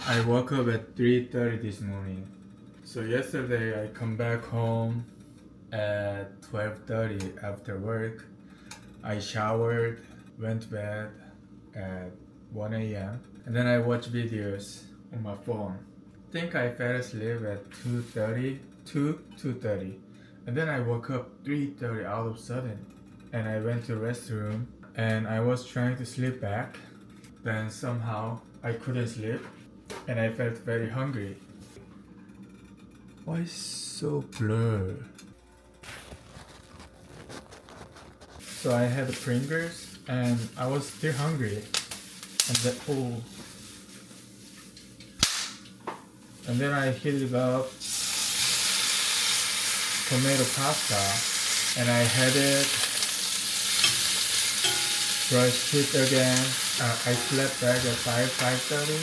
I woke up at 3:30 this morning. So yesterday I come back home at 12:30 after work. I showered, went to bed at 1 a.m. and then I watched videos on my phone. Think I fell asleep at 2:30 to 2:30. And then I woke up 3:30 all of a sudden and I went to restroom and I was trying to sleep back. Then somehow I couldn't sleep and I felt very hungry. Why is so blurred? So I had Pringles and I was still hungry. And then I heated up tomato pasta and I had it, brushed it again. I slept back at 5:30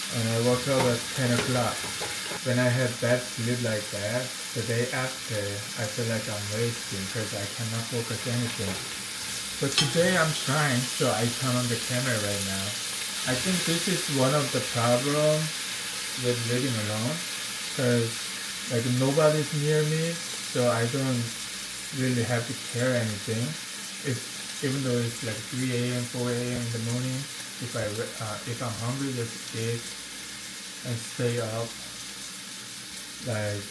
and I woke up at 10 o'clock. When I had bad sleep like that, the day after, I feel like I'm wasting because I cannot focus anything. But today I'm trying, so I turn on the camera right now. I think this is one of the problems with living alone, because like nobody's near me, so I don't really have to care anything. Even though it's like 3 a.m., 4 a.m. in the morning, if I'm hungry, just eat and stay up. Like,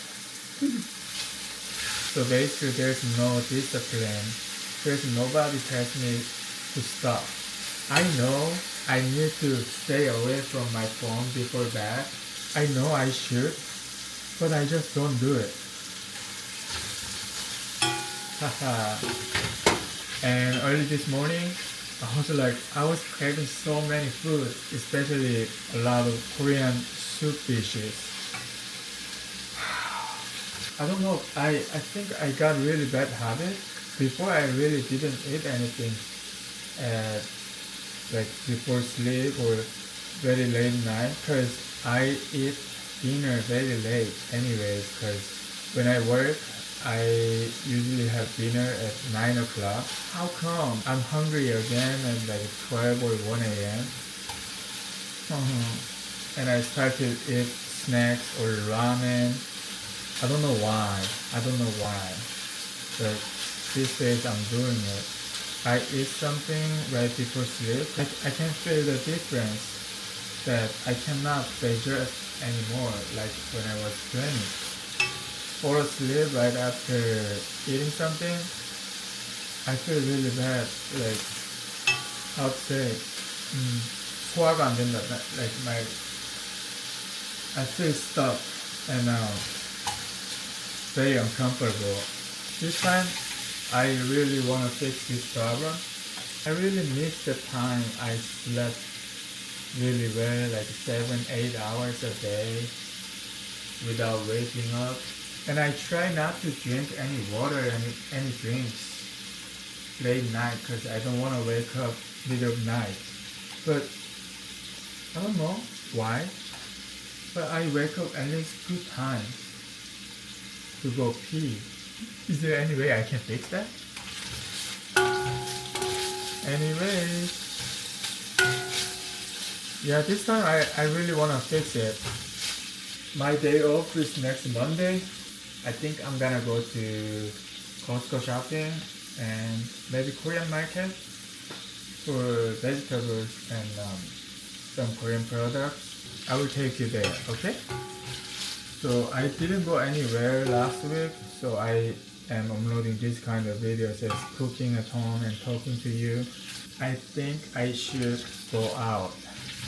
so basically there's no discipline. There's nobody tells me to stop. I know I need to stay away from my phone before bed. I know I should, but I just don't do it. Haha. And early this morning, I was craving so many food, especially a lot of Korean soup dishes. I don't know, I think I got really bad habit. Before I really didn't eat anything at like before sleep or very late night, because I eat dinner very late anyways, because when I work I usually have dinner at 9 o'clock. How come I'm hungry again at like 12 or 1 a.m.? And I started eat snacks or ramen. I don't know why. But these days I'm doing it. I eat something right before sleep. I can feel the difference that I cannot digest anymore like when I was 20. Fall asleep right after eating something, I feel really bad. Like, how to say, 소화가 안 된다. Like I feel stuck and very uncomfortable. This time, I really want to fix this problem. I really miss the time I slept really well, like 7-8 hours a day without waking up. And I try not to drink any water, any drinks late night, because I don't want to wake up middle of night. But I don't know why, but I wake up at least 2 times to go pee. Is there any way I can fix that? Anyways, yeah, this time I really want to fix it. My day off is next Monday. I think I'm gonna go to Costco shopping and maybe Korean market for vegetables and some Korean products. I will take you there, okay? So I didn't go anywhere last week, so I am uploading this kind of videos as cooking at home and talking to you. I think I should go out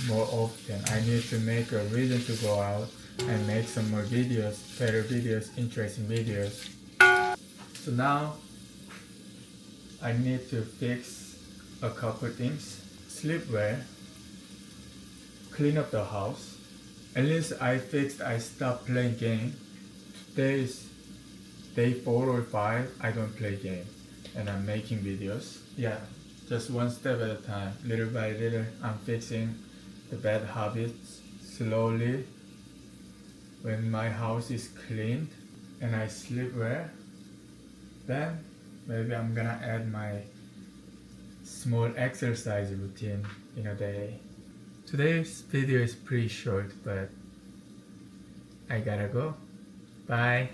more often. I need to make a reason to go out and make some more videos, better videos, interesting videos. So now I need to fix a couple things. Sleep well, clean up the house. At least I stopped playing game. Today is day 4 or 5, I don't play game. And I'm making videos. Yeah, just one step at a time. Little by little, I'm fixing the bad habits slowly. When my house is cleaned and I sleep well, then maybe I'm gonna add my small exercise routine in a day. Today's video is pretty short, but I gotta go. Bye.